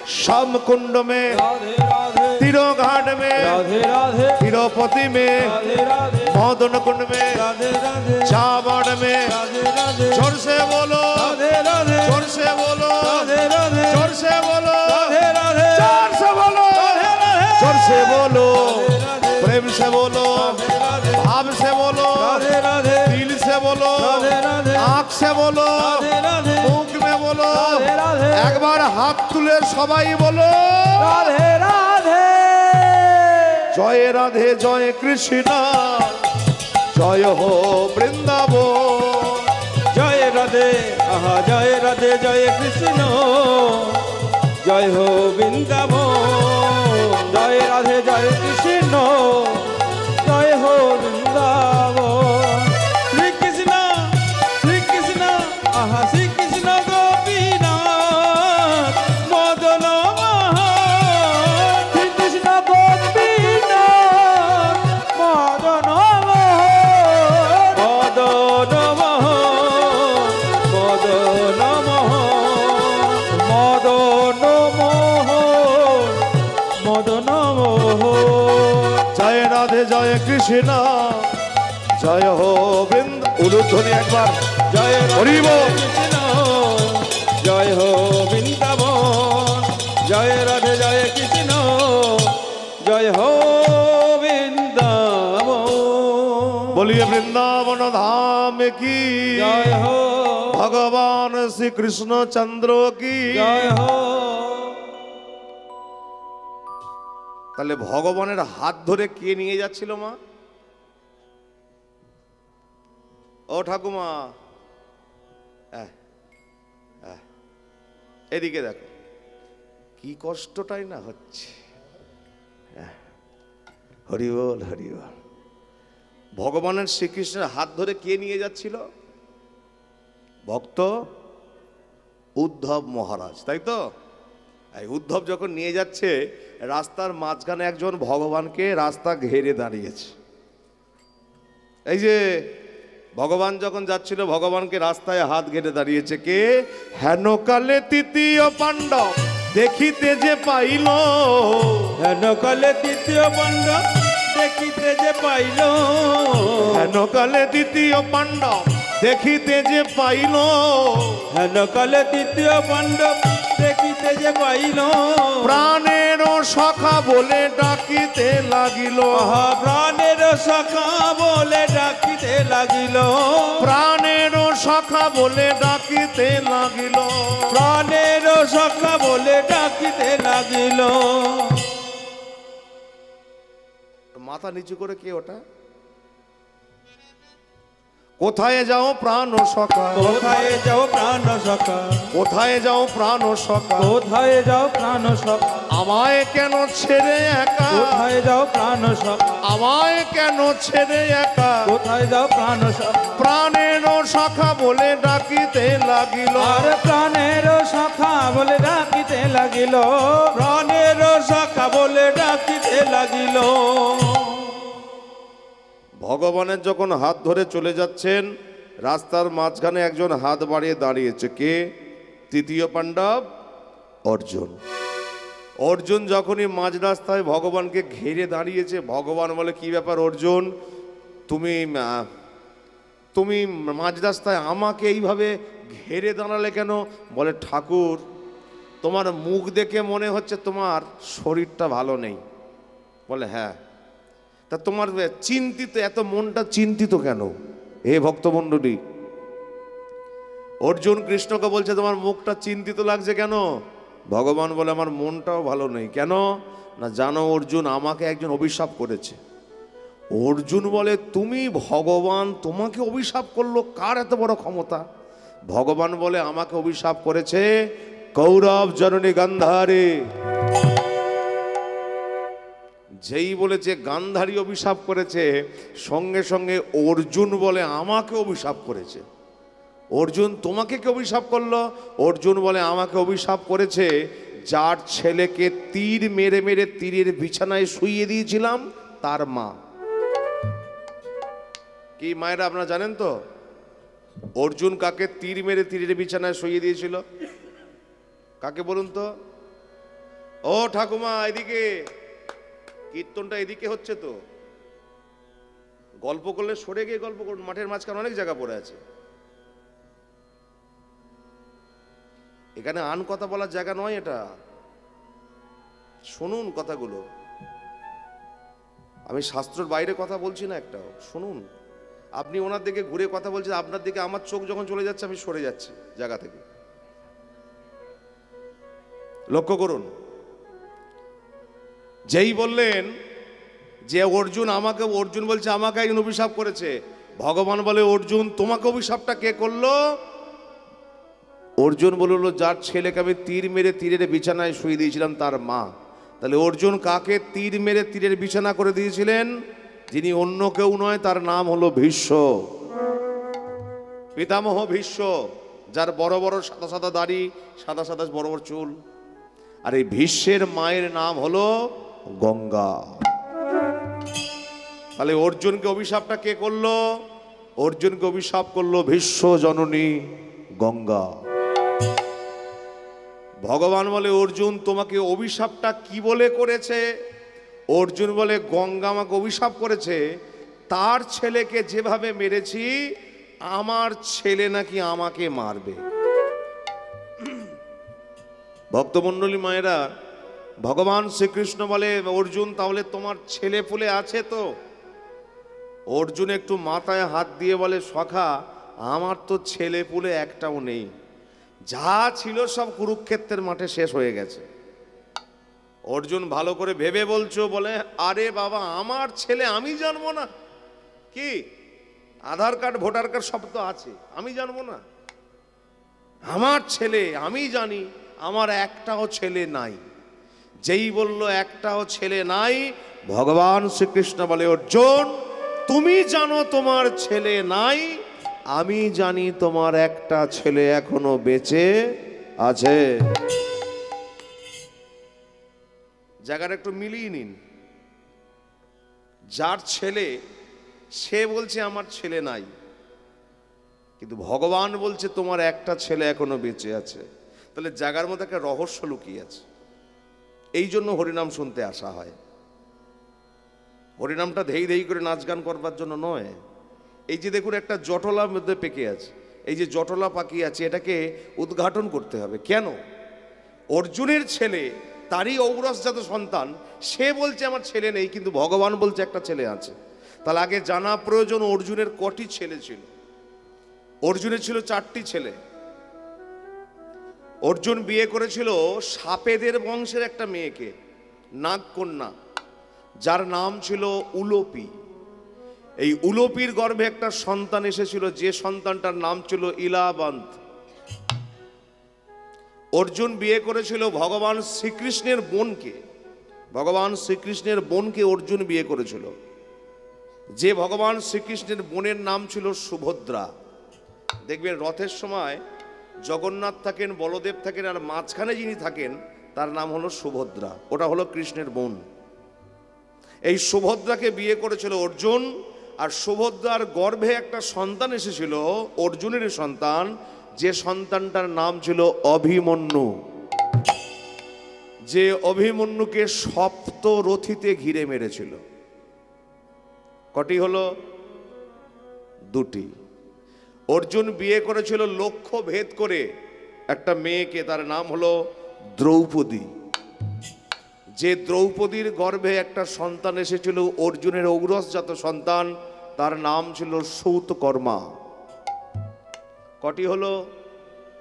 श्याम कुंड में, राधे राधे तीरों घाट में, राधे राधे तिरुपति में, राधे राधे मदन कुंड में, राधे राधे चावड़ में। राधे राधे जोर से बोलो, राधे राधे जोर से बोलो, राधे राधे जोर से बोलो, राधे राधे जोर से बोलो, जोर से बोलो, राधे प्रेम से बोलो, राधे भाव से बोलो, राधे राधे दिल से बोलो, राधे राधे आँख से बोलो, राधे राधे মুখ में बोलो। राधे राधे একবার হাত তুলে সবাই বলো, राधे राधे জয় রাধে জয় কৃষ্ণ, জয় হো বৃন্দাবন। जय राधे आहा जय राधे जय कृष्ण जय हो वृंदावन जय राधे जय कृष्ण जय हो वृंदावन श्री कृष्ण आहा श्री कृष्ण गोपीनाथ मदन मोहन श्री कृष्ण गोपीनाथ मदन मोहन मदन জয় রাধে জয় কৃষ্ণ, জয় হো বৃন্দ। উলুধ্বনি একবার जय हरि बोल। कृष्ण जय हो वृंदावन जय राधे जय कृष्ण जय हो वृंदावन বলিয়ে বৃন্দাবন ধাম কি, जय हो ভগবান শ্রী কৃষ্ণ চন্দ্র কি। जय हो তাহলে ভগবানের হাত ধরে কে নিয়ে যাচ্ছিল মা? ও ঠাকুমা, এদিকে দেখো, কি কষ্টটাই না হচ্ছে। হরি বল হরি বল। ভগবানের শ্রীকৃষ্ণের হাত ধরে কে নিয়ে যাচ্ছিল? ভক্ত উদ্ধব মহারাজ, তাই তো? এই উদ্ধব যখন নিয়ে যাচ্ছে, রাস্তার মাঝখানে একজন ভগবানকে রাস্তা ঘেরে দাঁড়িয়েছে। এই যে ভগবান যখন যাচ্ছিল, ভগবানকে রাস্তায় হাত ঘেরে দাঁড়িয়েছে কে? হেন কালে তৃতীয় পাণ্ডব দেখিতে যে পাইল, হেন কালে তৃতীয় পাণ্ডব দেখিতে যে পাইল, হেন কালে তৃতীয় পাণ্ডব দেখিতে যে পাইল, হেন কালে তৃতীয় পাণ্ডব দেখিতে যে পাইল, প্রাণের সখা বলে ডাকিতে লাগিল, আহা প্রাণের সখা বলে ডাকিতে লাগিল, প্রাণের সখা বলে ডাকিতে লাগিল। প্রাণের সখা বলে ডাকিতে লাগিল। মাথা নিচু করে কে ওটা? কোথায় যাও প্রাণ সখা, কোথায় যাও প্রাণ সখা, কোথায় যাও প্রাণ সখা, কোথায় যাও প্রাণ সখা, আমায় কেন ছেড়ে একা, কোথায় যাও প্রাণ সখা, আমায় কেন ছেড়ে একা, কোথায় যাও প্রাণ সখা, প্রাণের সখা বলে ডাকিতে লাগিল, আর প্রাণের সখা বলে ডাকিতে লাগিল, প্রাণের সখা বলে ডাকিতে লাগিল। ভগবানের যখন হাত ধরে চলে যাচ্ছেন, রাস্তার মাঝখানে একজন হাত বাড়িয়ে দাঁড়িয়েছে কে? তৃতীয় পাণ্ডব অর্জুন। অর্জুন যখনই মাঝ রাস্তায় ভগবানকে ঘিরে দাঁড়িয়েছে, ভগবান বলে কি ব্যাপার অর্জুন, তুমি তুমি মাঝ রাস্তায় আমাকে এইভাবে ঘেরে দাঁড়ালে কেন? বলে ঠাকুর, তোমার মুখ দেখে মনে হচ্ছে তোমার শরীরটা ভালো নেই। বলে হ্যাঁ, তা তোমার চিন্তিত, এত মনটা চিন্তিত কেন হে ভক্তমণ্ডলী? অর্জুন কৃষ্ণকে বলছে তোমার মুখটা চিন্তিত লাগছে কেন? ভগবান বলে আমার মনটাও ভালো নেই। কেন না জানো অর্জুন, আমাকে একজন অভিশাপ করেছে। অর্জুন বলে তুমি ভগবান, তোমাকে অভিশাপ করলো? কার এত বড় ক্ষমতা? ভগবান বলে আমাকে অভিশাপ করেছে কৌরব জননী গান্ধারী। যেই বলেছে গান্ধারী অভিশাপ করেছে, সঙ্গে সঙ্গে অর্জুন বলে আমাকে অভিশাপ করেছে। অর্জুন তোমাকে কে অভিশাপ করলো? অর্জুন বলে আমাকে অভিশাপ করেছে যার ছেলেকে তীর মেরে মেরে তীরের বিছানায় শুইয়ে দিয়েছিলাম তার মা। কি মায়েরা আপনারা জানেন তো অর্জুন কাকে তীর মেরে তীরের বিছানায় শুইয়ে দিয়েছিল? কাকে বলুন তো? ও ঠাকুমা এদিকে, কীর্তনটা এদিকে হচ্ছে তো, গল্প করলে সরে গিয়ে গল্প করুন, মাঠের মাঝখানে অনেক জায়গা পড়ে আছে, এখানে আন কথা বলার জায়গা নয় এটা। শুনুন কথাগুলো, আমি শাস্ত্রের বাইরে কথা বলছি না একটাও, শুনুন। আপনি ওনার দিকে ঘুরে কথা বলছেন, আপনার দিকে আমার চোখ যখন চলে যাচ্ছে আমি সরে যাচ্ছি জায়গা থেকে, লক্ষ্য করুন। যেই বললেন যে অর্জুন আমাকে, অর্জুন বলছে আমাকে একজন অভিশাপ করেছে, ভগবান বলে অর্জুন তোমাকে অভিশাপটা কে করলো? অর্জুন বলল যার ছেলেকে আমি তীর মেরে তীরের বিছানায় শুয়ে দিয়েছিলাম তার মা। তাহলে অর্জুন কাকে তীর মেরে তীরের বিছানা করে দিয়েছিলেন? যিনি অন্য কেউ নয়, তার নাম হলো ভীষ্ম, পিতামহ ভীষ্ম, যার বড় বড় সাদা সাদা দাড়ি, সাদা সাদা বড় বড় চুল। আর এই ভীষ্মের মায়ের নাম হলো গঙ্গা। তাহলে অর্জুনকে অভিশাপটা কে করলো? অর্জুনকে অভিশাপ করলো ভীষ্ম জননী গঙ্গা। ভগবান বলে অর্জুন তোমাকে অভিশাপটা কি বলে করেছে? অর্জুন বলে গঙ্গা আমাকে অভিশাপ করেছে, তার ছেলেকে যেভাবে মেরেছি আমার ছেলে নাকি আমাকে মারবে। ভক্তমণ্ডলী মায়েরা, ভগবান শ্রীকৃষ্ণ বলে অর্জুন তাহলে তোমার ছেলে পুলে আছে তো? অর্জুন একটু মাথায় হাত দিয়ে বলে সখা আমার তো ছেলে পুলে একটাও নেই, যা ছিল সব কুরুক্ষেত্রের মাঠে শেষ হয়ে গেছে। অর্জুন ভালো করে ভেবে বলছো, বলে আরে বাবা আমার ছেলে আমি জানবো না? কি আধার কার্ড ভোটার কার্ড সব তো আছে, আমি জানবো না? আমার ছেলে আমি জানি, আমার একটাও ছেলে নাই। যেই বলল একটাও ছেলে নাই, ভগবান শ্রীকৃষ্ণ বলে অর্জুন তুমি জানো তোমার ছেলে নাই, আমি জানি তোমার একটা ছেলে এখনো বেঁচে আছে। জায়গাটা একটু মিলিয়ে নিন। যার ছেলে সে বলছে আমার ছেলে নাই, কিন্তু ভগবান বলছে তোমার একটা ছেলে এখনো বেঁচে আছে। তাহলে জায়গার মধ্যে একটা রহস্য লুকিয়ে আছে। এই জন্য হরিনাম শুনতে আসা হয়। হরিনামটা ধেই ধেই করে নাচ গান করবার জন্য নয়। এই যে দেখুন একটা জটলার মধ্যে পেকে আছে, এই যে জটলা পাকিয়ে আছে, এটাকে উদ্ঘাটন করতে হবে। কেন? অর্জুনের ছেলে, তারই ঔরসজাত সন্তান, সে বলছে আমার ছেলে নেই, কিন্তু ভগবান বলছে একটা ছেলে আছে। তাহলে আগে জানা প্রয়োজন অর্জুনের কটি ছেলে ছিল। অর্জুনের ছিল 4টি ছেলে। অর্জুন বিয়ে করেছিল সাপেদের বংশের একটা মেয়েকে, নাগকন্যা, যার নাম ছিল উলোপি। এই উলোপির গর্ভে একটা সন্তান এসেছিল, যে সন্তানটার নাম ছিল ইলাবান্ত। অর্জুন বিয়ে করেছিল ভগবান শ্রীকৃষ্ণের বোনকে, ভগবান শ্রীকৃষ্ণের বোনকে অর্জুন বিয়ে করেছিল, যে ভগবান শ্রীকৃষ্ণের বোনের নাম ছিল সুভদ্রা। দেখবেন রথের সময় জগন্নাথ থাকেন, বলদেব থাকেন, আর মাঝখানে যিনি থাকেন তার নাম হলো সুভদ্রা, ওটা হলো কৃষ্ণের বোন। এই সুভদ্রাকে বিয়ে করেছিল অর্জুন, আর সুভদ্রার গর্ভে একটা সন্তান এসেছিল, অর্জুনের সন্তান, যে সন্তানটার নাম ছিল অভিমন্যু। যে অভিমন্যুকে সপ্তরথীতে ঘিরে মেরেছিল। কটি হলো? 2টি। অর্জুন বিয়ে করেছিল লক্ষ্য ভেদ করে একটা মেয়েকে, তার নাম হলো দ্রৌপদী। যে দ্রৌপদীর গর্ভে একটা সন্তান এসেছিল, অর্জুনের ঔরসজাত সন্তান, তার নাম ছিল সূতকর্মা। কটি হলো?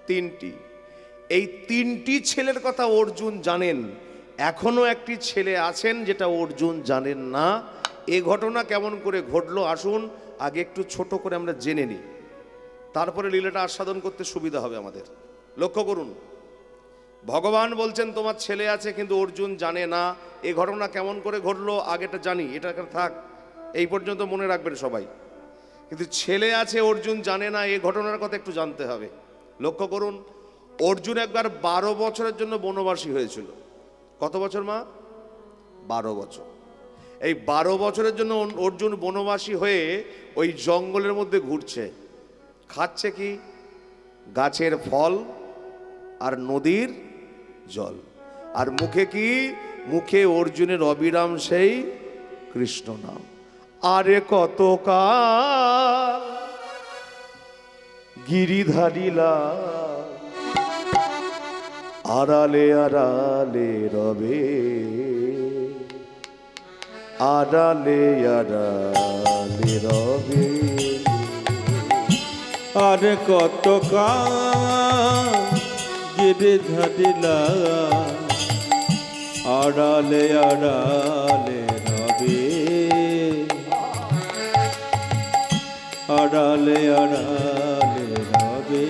3টি। এই 3টি ছেলের কথা অর্জুন জানেন। এখনো একটি ছেলে আছেন যেটা অর্জুন জানেন না। এ ঘটনা কেমন করে ঘটলো আসুন আগে একটু ছোট করে আমরা জেনে নিই, তারপরে লীলাটা আস্বাদন করতে সুবিধা হবে আমাদের। লক্ষ্য করুন, ভগবান বলছেন তোমার ছেলে আছে, কিন্তু অর্জুন জানে না। এ ঘটনা কেমন করে ঘটলো আগেটা জানি, এটা থাক, এই পর্যন্ত মনে রাখবেন সবাই। কিন্তু ছেলে আছে অর্জুন জানে না, এই ঘটনার কথা একটু জানতে হবে। লক্ষ্য করুন, অর্জুন একবার 12 বছরের জন্য বনবাসী হয়েছিল। কত বছর মা? 12 বছর। এই 12 বছরের জন্য অর্জুন বনবাসী হয়ে ওই জঙ্গলের মধ্যে ঘুরছে। খাচ্ছে কি? গাছের ফল আর নদীর জল। আর মুখে কি? মুখে অর্জুনের অবিরাম সেই কৃষ্ণ নাম। আরে কত কাল গিরিধারিলা আড়ালে আড়ালে রবে, আড়ালে আড়ালে রবে। আর কত গিরিধারিলা আড়ালে আড়ালে রবে, আড়ালে আড়ালে রবে।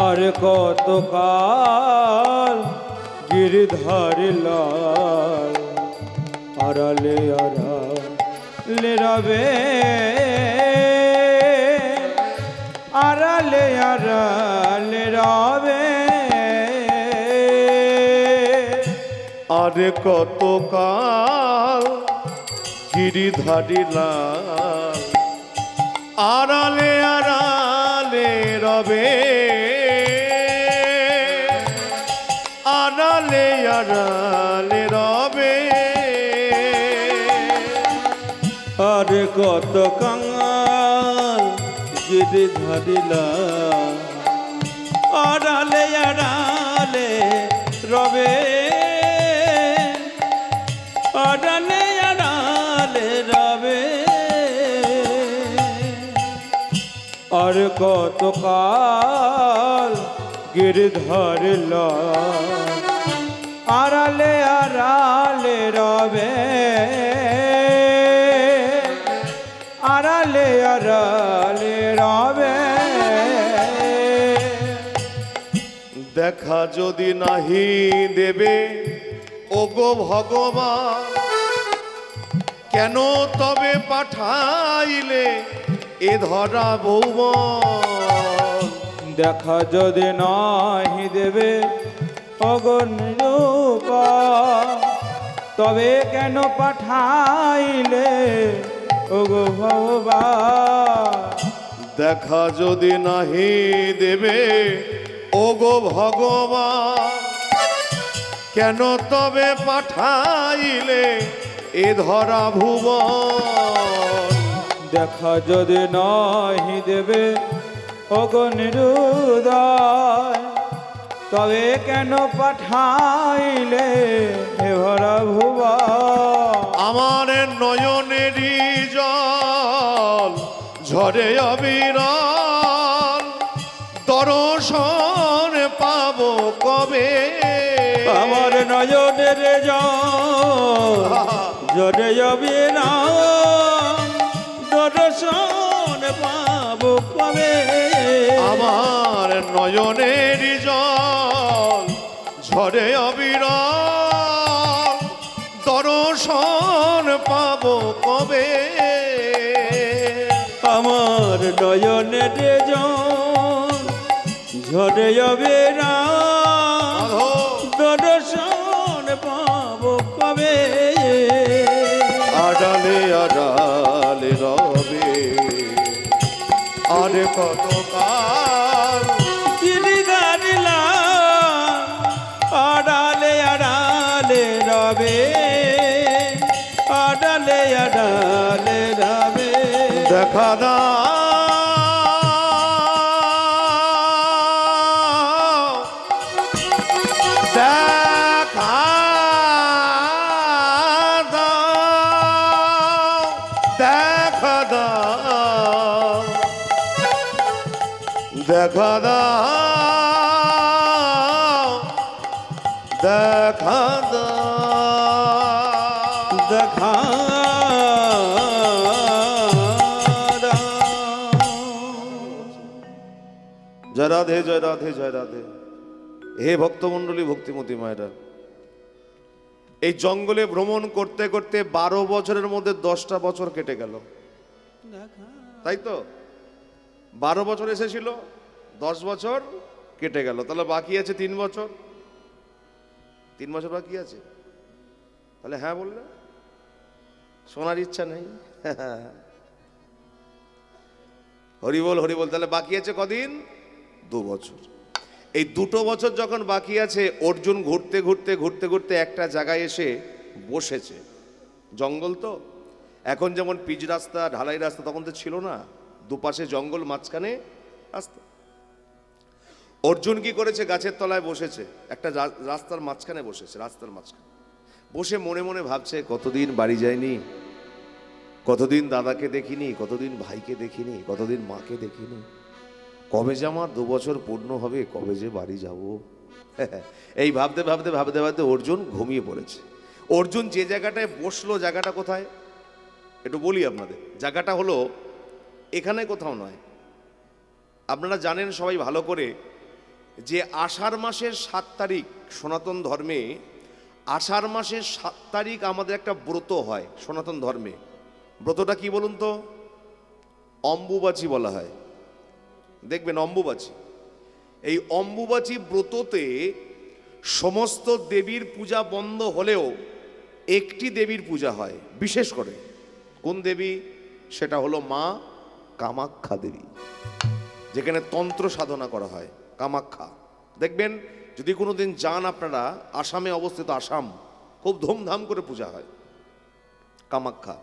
আর কত গিরিধারিলা আড়ালে আড়ালে রবে, আড়ালে আড়ালে রবে। আরে কত কাল গিরিধারিলা আড়ালে আড়ালে রবে, আড়ালে আড়ালে রবে। আর কত কাঙাল গিরিধারিলা আড়ালে আড়ালে রবে, আড়ালে আড়ালে রবে। আর কত কাল গিরিধারিলা আড়ালে আড়ালে রবে, আড়ালে আড়ালে রবে। দেখা যদি নাহি দেবে ওগো ভগবান, কেন তবে পাঠাইলে এ ধরা ভুবন। দেখা যদি নাহি দেবে অগণরূপা, তবে কেন পাঠাইলে ওগো ভগবান। দেখা যদি নাহি দেবে ওগো ভগবান, কেন তবে পাঠাইলে এ ধরা ভুবন। দেখা যদি নাহি দেবে অগণরুদয়, তবে কেন পাঠাইলে হে ভরা ভুবন। আমার নয়নেরই জল ঝরে অবিরল, দর্শন পাবো কবে। আমার নয়নের জল ঝরে অবিরাম, দর্শন পাবো কবে। আমার নয়নের জল ঝরে অবিরল, দর্শন পাবো কবে। আমার নয়নের জল ঝরে অবিরাম, দর্শন পাবো কবে। আড়ালে আড়ালে রবে, আর কত কাল গিরিধারিলা আড়ালে আড়ালে রবে, আড়ালে আড়ালে রবে। দেখা দাও, দেখা দাও, দেখা দাও, দেখা দাও, দেখা দাও, দেখা জয় রাধে, জয় রাধে, জয় রাধে। হে ভক্তমণ্ডলী, ভক্তিমতী মায়েরা, এই জঙ্গলে ভ্রমণ করতে করতে 12 বছরের মধ্যে 10টা বছর কেটে গেল, তাই তো? 12 বছর এসেছিল, 10 বছর কেটে গেল, তাহলে বাকি আছে 3 বছর। 3 বছর বাকি আছে, তাহলে হ্যাঁ বললে? শোনার ইচ্ছা নেই? হরি বল, হরি বল। তাহলে বাকি আছে কদিন? 2 বছর। এই 2 বছর যখন বাকি আছে, অর্জুন ঘুরতে ঘুরতে ঘুরতে ঘুরতে একটা জায়গায় এসে বসেছে। জঙ্গল তো, এখন যেমন পিচ রাস্তা ঢালাই রাস্তা তখন তো ছিল না, দুপাশে জঙ্গল, মাঝখানে রাস্তা। অর্জুন কি করেছে, গাছের তলায় বসেছে, একটা রাস্তার মাঝখানে বসেছে, রাস্তার মাঝখানে বসে মনে মনে ভাবছে, কতদিন বাড়ি যায়নি, কতদিন দাদাকে দেখিনি, কতদিন ভাইকে দেখিনি, কতদিন মাকে দেখিনি, কবে যে আমার 2 বছর পূর্ণ হবে, কবে যে বাড়ি যাব। এই ভাবতে ভাবতে ভাবতে ভাবতে অর্জুন ঘুমিয়ে পড়েছে। অর্জুন যে জায়গাটায় বসলো, জায়গাটা কোথায় একটু বলি আপনাদের। জায়গাটা হলো এখানে কোথাও নয়, আপনারা জানেন সবাই ভালো করে যে আষাঢ় মাসের 7 তারিখ সনাতন ধর্মে, আষাঢ় মাসের 7 তারিখ আমাদের একটা ব্রত হয় সনাতন ধর্মে। ব্রতটা কি বলুন তো? অম্বুবাচী বলা হয়, দেখবেন অম্বুবাচী। এই অম্বুবাচী ব্রততে সমস্ত দেবীর পূজা বন্ধ হলেও একটি দেবীর পূজা হয় বিশেষ করে। কোন দেবী? সেটা হলো মা কামাখ্যা দেবী, যেখানে তন্ত্র সাধনা করা হয়, কামাখ্যা। দেখবেন যদি কোনোদিন যান আপনারা, আসামে অবস্থিত, আসাম খুব ধুমধাম করে পূজা হয় কামাখ্যা।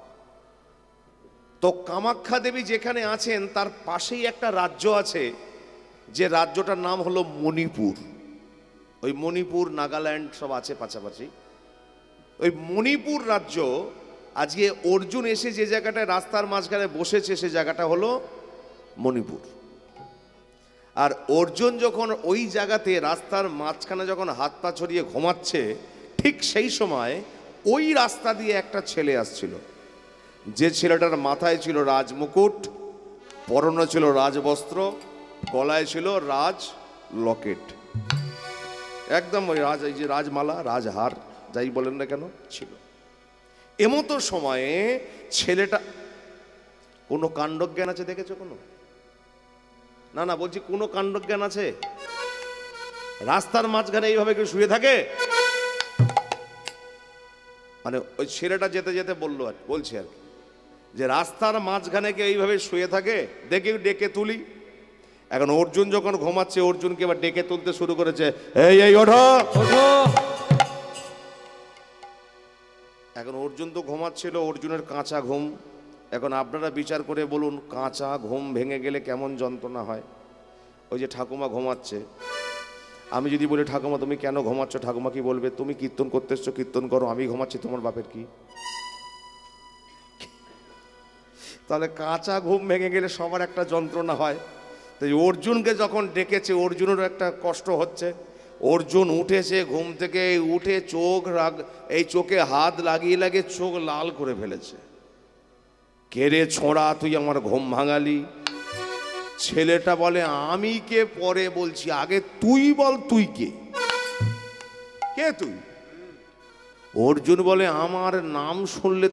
তো কামাখ্যা দেবী যেখানে আছেন তার পাশেই একটা রাজ্য আছে, যে রাজ্যটার নাম হলো মণিপুর। ওই মণিপুর, নাগাল্যান্ড সব আছে পাশাপাশি। ওই মণিপুর রাজ্য, আজকে অর্জুন এসে যে জায়গাটায় রাস্তার মাঝখানে বসেছে সে জায়গাটা হলো মণিপুর। আর অর্জুন যখন ওই জায়গাতে রাস্তার মাঝখানে যখন হাত পা ছড়িয়ে ঘুমাচ্ছে, ঠিক সেই সময় ওই রাস্তা দিয়ে একটা ছেলে আসছিল, যে ছেলেটার মাথায় ছিল রাজমুকুট, পরনে ছিল রাজবস্ত্র, গলায় ছিল রাজ লকেট, একদম ওই রাজ, এই যে রাজমালা, রাজহার যাই বলেন না কেন ছিল। এমতো সময়ে ছেলেটা, কোনো কাণ্ডজ্ঞান আছে দেখেছো কোনো? না না, বলছি কোনো কাণ্ডজ্ঞান আছে? রাস্তার মাঝখানে এইভাবে কেউ শুয়ে থাকে? মানে ওই ছেলেটা যেতে যেতে বললো, আর বলছে আর কি, যে রাস্তার মাঝখানে কেউ এইভাবে শুয়ে থাকে, দেখে ডেকে তুলি। এখন অর্জুন যখন ঘুমাচ্ছে, অর্জুনকে এবার ডেকে তুলতে শুরু করেছে, এই এই ওঠো ওঠো। এখন অর্জুন তো ঘুমাচ্ছিল, অর্জুনের কাঁচা ঘুম। এখন আপনারা বিচার করে বলুন, কাঁচা ঘুম ভেঙে গেলে কেমন যন্ত্রণা হয়। ওই যে ঠাকুমা ঘুমাচ্ছে, আমি যদি বলি ঠাকুমা তুমি কেন ঘুমাচ্ছ, ঠাকুমা কি বলবে? তুমি কীর্তন করতে এসছো, কীর্তন করো, আমি ঘুমাচ্ছি, তোমার বাপের কি? তাহলে কাঁচা ঘুম ভেঙে গেলে সবার একটা যন্ত্রণা হয়। তাই অর্জুনকে যখন ডেকেছে, অর্জুনেরও একটা কষ্ট হচ্ছে। অর্জুন উঠেছে ঘুম থেকে, উঠে চোখ এই চোখে হাত লাগিয়ে লাগিয়ে চোখ লাল করে ফেলেছে। কে রে ছোঁড়া, তুই আমার ঘুম ভাঙালি? ছেলেটা বলে, আমি কে পরে বলছি, আগে তুই বল, তুই কে? কে তুই? অর্জুন বলে, আমার নাম শুনলে